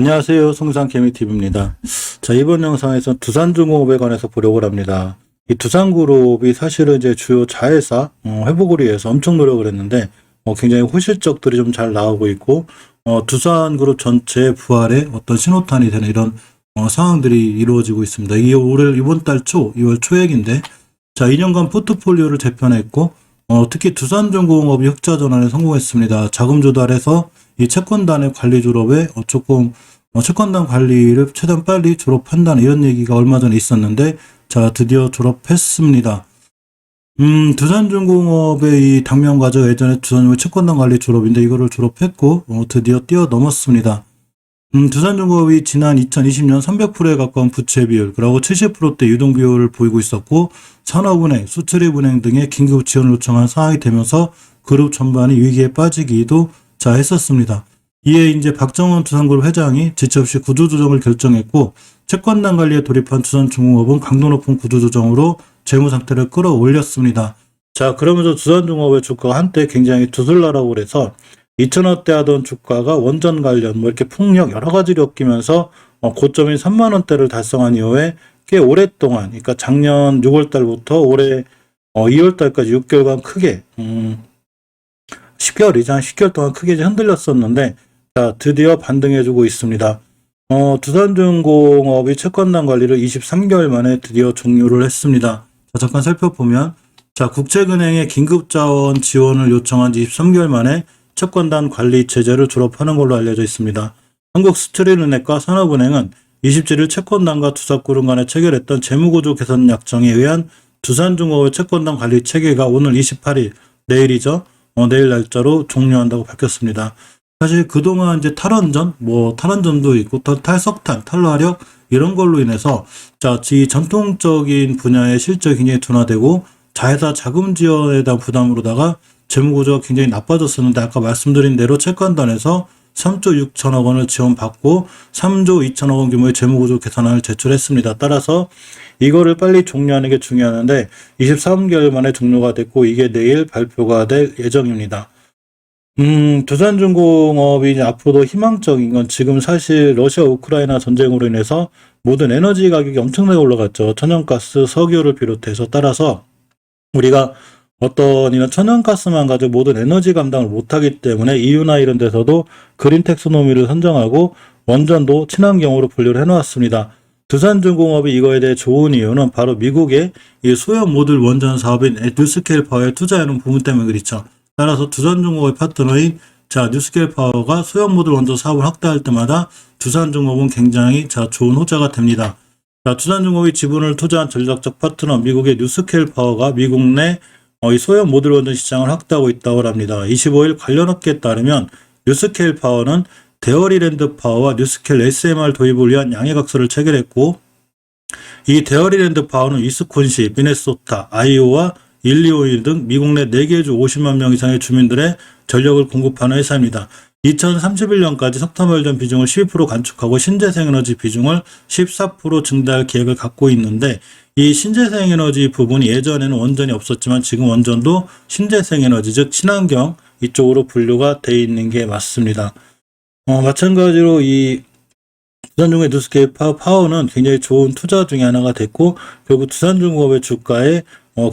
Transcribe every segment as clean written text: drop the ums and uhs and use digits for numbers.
안녕하세요. 송산개미TV입니다. 자, 이번 영상에서 두산중공업에 관해서 보려고 합니다. 이 두산그룹이 사실은 이제 주요 자회사 회복을 위해서 엄청 노력을 했는데 굉장히 호실적들이 좀 잘 나오고 있고 두산그룹 전체 부활의 어떤 신호탄이 되는 이런 상황들이 이루어지고 있습니다. 이게 올해 이번 달 초, 2월 초액인데 자, 2년간 포트폴리오를 재편했고 특히 두산중공업이 흑자 전환에 성공했습니다. 자금 조달해서 이 채권단의 관리 졸업에 조금 채권단 관리를 최대한 빨리 졸업한다는 이런 얘기가 얼마 전에 있었는데 자, 드디어 졸업했습니다. 두산중공업의 이 당면 과정 예전에 두산중공업 채권단 관리 졸업인데 이거를 졸업했고 드디어 뛰어넘었습니다. 두산중공업이 지난 2020년 300%에 가까운 부채 비율, 그리고 70%대 유동 비율을 보이고 있었고 산업은행, 수출입은행 등의 긴급 지원을 요청한 상황이 되면서 그룹 전반이 위기에 빠지기도 했었습니다. 이에 이제 박정원 두산그룹 회장이 지체 없이 구조조정을 결정했고 채권단 관리에 돌입한 두산중공업은 강도 높은 구조조정으로 재무 상태를 끌어올렸습니다. 자, 그러면서 두산중공업의 주가가 한때 굉장히 두술라라고 그래서 2,000원대 하던 주가가 원전 관련 이렇게 풍력 여러 가지를 엮이면서 고점인 3만원대를 달성한 이후에 꽤 오랫동안, 그러니까 작년 6월달부터 올해 2월달까지 6개월간 크게 10개월 이상 10개월 동안 크게 흔들렸었는데 자, 드디어 반등해주고 있습니다. 두산중공업이 채권단 관리를 23개월 만에 드디어 종료를 했습니다. 자, 잠깐 살펴보면 자, 국책은행의 긴급자원 지원을 요청한 지 23개월 만에 채권단 관리 체제를 졸업하는 걸로 알려져 있습니다. 한국수출입은행과 산업은행은 27일 채권단과 두산그룹 간에 체결했던 재무구조 개선 약정에 의한 두산중공업의 채권단 관리 체계가 오늘 28일, 내일이죠. 내일 날짜로 종료한다고 밝혔습니다. 사실 그동안 이제 탈원전도 있고 탈석탄, 탈화력 이런 걸로 인해서 자, 이 전통적인 분야의 실적이 굉장히 둔화되고 자회사 자금 지원에 대한 부담으로다가 재무구조가 굉장히 나빠졌었는데 아까 말씀드린 대로 채권단에서 3조 6천억 원을 지원받고 3조 2천억 원 규모의 재무구조 개선안을 제출했습니다. 따라서 이거를 빨리 종료하는 게 중요한데 23개월 만에 종료가 됐고 이게 내일 발표가 될 예정입니다. 두산중공업이 이제 앞으로도 희망적인 건 지금 사실 러시아 우크라이나 전쟁으로 인해서 모든 에너지 가격이 엄청나게 올라갔죠. 천연가스, 석유를 비롯해서. 따라서 우리가 어떤 이런 천연가스만 가지고 모든 에너지 감당을 못하기 때문에 EU나 이런 데서도 그린 텍소노미를 선정하고 원전도 친환경으로 분류를 해놓았습니다. 두산중공업이 이거에 대해 좋은 이유는 바로 미국의 이 소형 모듈 원전 사업인 뉴스케일 파워에 투자하는 부분 때문에 그렇죠. 따라서 두산중공업의 파트너인 뉴스케일 파워가 소형 모듈 원전 사업을 확대할 때마다 두산중공업은 굉장히 좋은 호재가 됩니다. 두산중공업이 지분을 투자한 전략적 파트너 미국의 뉴스케일 파워가 미국 내 이 소형 모듈 원전 시장을 확대하고 있다고 합니다. 25일 관련 업계에 따르면 뉴스케일 파워는 데어리랜드 파워와 뉴스케일 SMR 도입을 위한 양해각서를 체결했고 이 데어리랜드 파워는 위스콘신, 미네소타, 아이오와 일리노이 등 미국 내 4개 주 50만 명 이상의 주민들의 전력을 공급하는 회사입니다. 2031년까지 석탄발전 비중을 12% 감축하고 신재생에너지 비중을 14% 증대할 계획을 갖고 있는데 이 신재생에너지 부분이 예전에는 원전이 없었지만 지금 원전도 신재생에너지 즉 친환경 이쪽으로 분류가 되어 있는 게 맞습니다. 마찬가지로 이 두산중공업의 뉴스케일 파워는 굉장히 좋은 투자 중에 하나가 됐고 결국 두산중공업의 주가에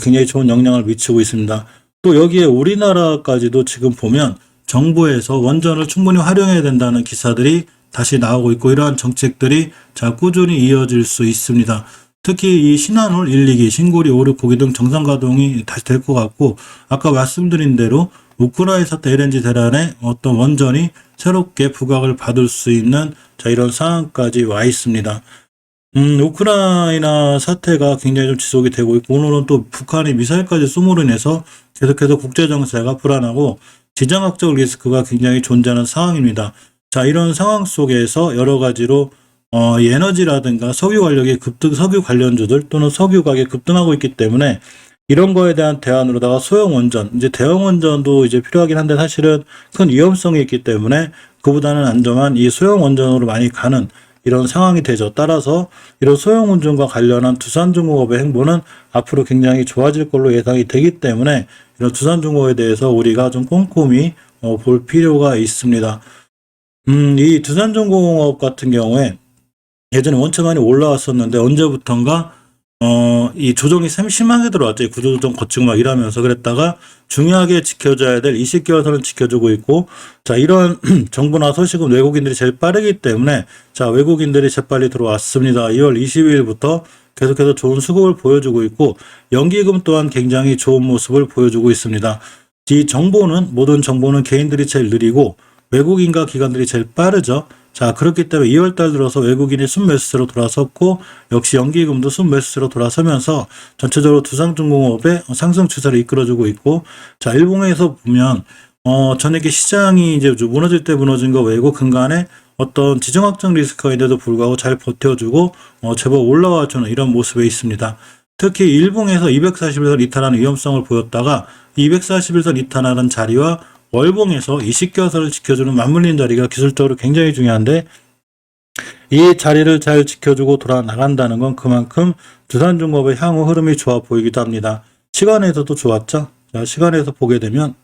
굉장히 좋은 영향을 미치고 있습니다. 또 여기에 우리나라까지도 지금 보면 정부에서 원전을 충분히 활용해야 된다는 기사들이 다시 나오고 있고 이러한 정책들이 꾸준히 이어질 수 있습니다. 특히 이 신한울 1, 2기, 신고리 5, 6호기 등 정상 가동이 다시 될 것 같고 아까 말씀드린 대로 우크라이나 사태 LNG 대란에 어떤 원전이 새롭게 부각을 받을 수 있는 이런 상황까지 와 있습니다. 우크라이나 사태가 굉장히 좀 지속이 되고 있고 오늘은 또 북한이 미사일까지 쏘므로 인해서 계속해서 국제정세가 불안하고 지정학적 리스크가 굉장히 존재하는 상황입니다. 이런 상황 속에서 여러 가지로 이 에너지라든가 석유 관련주들 또는 석유 가격이 급등하고 있기 때문에 이런 거에 대한 대안으로다가 소형 원전, 이제 대형 원전도 이제 필요하긴 한데 사실은 큰 위험성이 있기 때문에 그보다는 안전한 이 소형 원전으로 많이 가는 이런 상황이 되죠. 따라서 이런 소형 원전과 관련한 두산중공업의 행보는 앞으로 굉장히 좋아질 걸로 예상이 되기 때문에 이런 두산중공업에 대해서 우리가 좀 꼼꼼히 볼 필요가 있습니다. 이 두산중공업 같은 경우에 예전에 원체 많이 올라왔었는데 언제부턴가 이 조정이 심하게 들어왔죠. 이 구조조정 거치고 막 이러면서 그랬다가 중요하게 지켜줘야 될 20개월 선을 지켜주고 있고, 자, 이런 정부나 소식은 외국인들이 제일 빠르기 때문에, 자, 외국인들이 재빨리 들어왔습니다. 2월 22일부터 계속해서 좋은 수급을 보여주고 있고, 연기금 또한 굉장히 좋은 모습을 보여주고 있습니다. 이 정보는, 모든 정보는 개인들이 제일 느리고, 외국인과 기관들이 제일 빠르죠. 자, 그렇기 때문에 2월 달 들어서 외국인이 순매수세로 돌아섰고, 역시 연기금도 순매수세로 돌아서면서 전체적으로 두산중공업의 상승 추세를 이끌어주고 있고, 자, 일봉에서 보면, 전액의 시장이 이제 무너질 때 무너진 거 외고 근간에 어떤 지정학적 리스크가 있는데도 불구하고 잘 버텨주고, 제법 올라와주는 이런 모습에 있습니다. 특히 일봉에서 241선 이탈하는 위험성을 보였다가 241선 이탈하는 자리와 월봉에서 20개선을 지켜주는 맞물린 자리가 기술적으로 굉장히 중요한데, 이 자리를 잘 지켜주고 돌아 나간다는 건 그만큼 두산중공업의 향후 흐름이 좋아 보이기도 합니다. 시간에서도 좋았죠. 자, 시간에서 보게 되면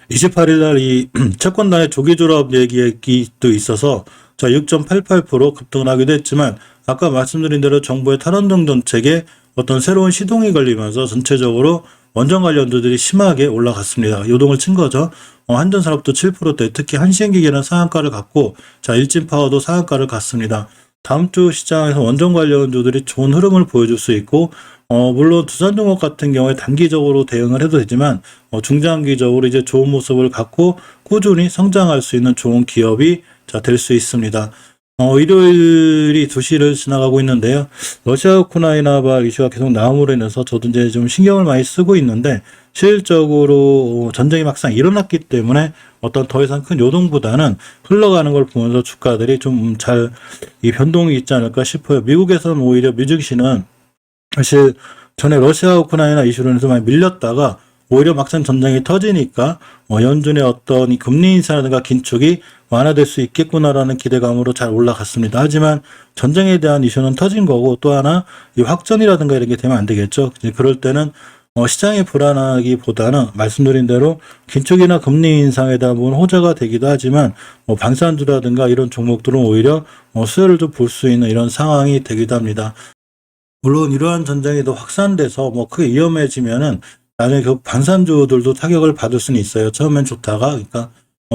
28일 날 이 채권단의 조기 졸업 얘기도 있어서 자, 6.88% 급등을 하기도 했지만, 아까 말씀드린 대로 정부의 탈원정 정책에 어떤 새로운 시동이 걸리면서 전체적으로 원전 관련주들이 심하게 올라갔습니다. 요동을 친 거죠. 한전산업도 7%대, 특히 한시행기계는 상한가를 갔고, 자, 일진파워도 상한가를 갔습니다. 다음 주 시장에서 원전 관련주들이 좋은 흐름을 보여줄 수 있고, 물론 두산중공업 같은 경우에 단기적으로 대응을 해도 되지만, 중장기적으로 이제 좋은 모습을 갖고 꾸준히 성장할 수 있는 좋은 기업이 자, 될 수 있습니다. 일요일이 2시를 지나가고 있는데요. 러시아 우크라이나발 이슈가 계속 나옴으로 인해서 저도 이제 좀 신경을 많이 쓰고 있는데, 실질적으로 전쟁이 막상 일어났기 때문에 어떤 더 이상 큰 요동보다는 흘러가는 걸 보면서 주가들이 좀 잘 이 변동이 있지 않을까 싶어요. 미국에서는 오히려 미증시는 사실 전에 러시아 우크라이나 이슈로 인해서 많이 밀렸다가 오히려 막상 전쟁이 터지니까 연준의 어떤 이 금리 인사라든가 긴축이 완화될 수 있겠구나라는 기대감으로 잘 올라갔습니다. 하지만 전쟁에 대한 이슈는 터진 거고, 또 하나 이 확전이라든가 이런 게 되면 안 되겠죠. 이제 그럴 때는 시장이 불안하기보다는 말씀드린 대로 긴축이나 금리 인상에 대한 부분 호재가 되기도 하지만, 방산주라든가 이런 종목들은 오히려 수혜를 좀 볼 수 있는 이런 상황이 되기도 합니다. 물론 이러한 전쟁이 더 확산돼서 크게 위험해지면은 나중에 결국 방산주들도 타격을 받을 수는 있어요. 처음엔 좋다가, 그러니까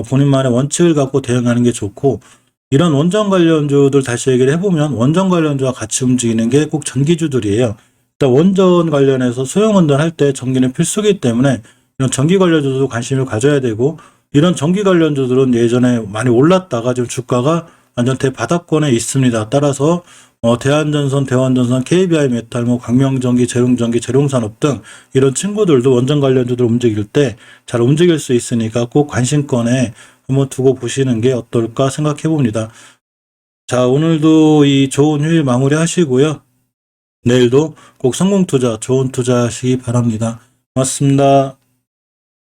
본인만의 원칙을 갖고 대응하는 게 좋고, 이런 원전 관련주들 다시 얘기를 해보면 원전 관련주와 같이 움직이는 게 꼭 전기주들이에요. 일단 원전 관련해서 소형 원전 할 때 전기는 필수기 때문에 이런 전기 관련주도 관심을 가져야 되고, 이런 전기 관련주들은 예전에 많이 올랐다가 지금 주가가 완전 대바닥권에 있습니다. 따라서 대한전선, 대원전선, KBI메탈, 광명전기, 재룡전기, 재룡산업 등 이런 친구들도 원전 관련주들 움직일 때 잘 움직일 수 있으니까 꼭 관심권에 한번 두고 보시는 게 어떨까 생각해 봅니다. 자, 오늘도 이 좋은 휴일 마무리 하시고요. 내일도 꼭 성공 투자, 좋은 투자 하시기 바랍니다. 고맙습니다.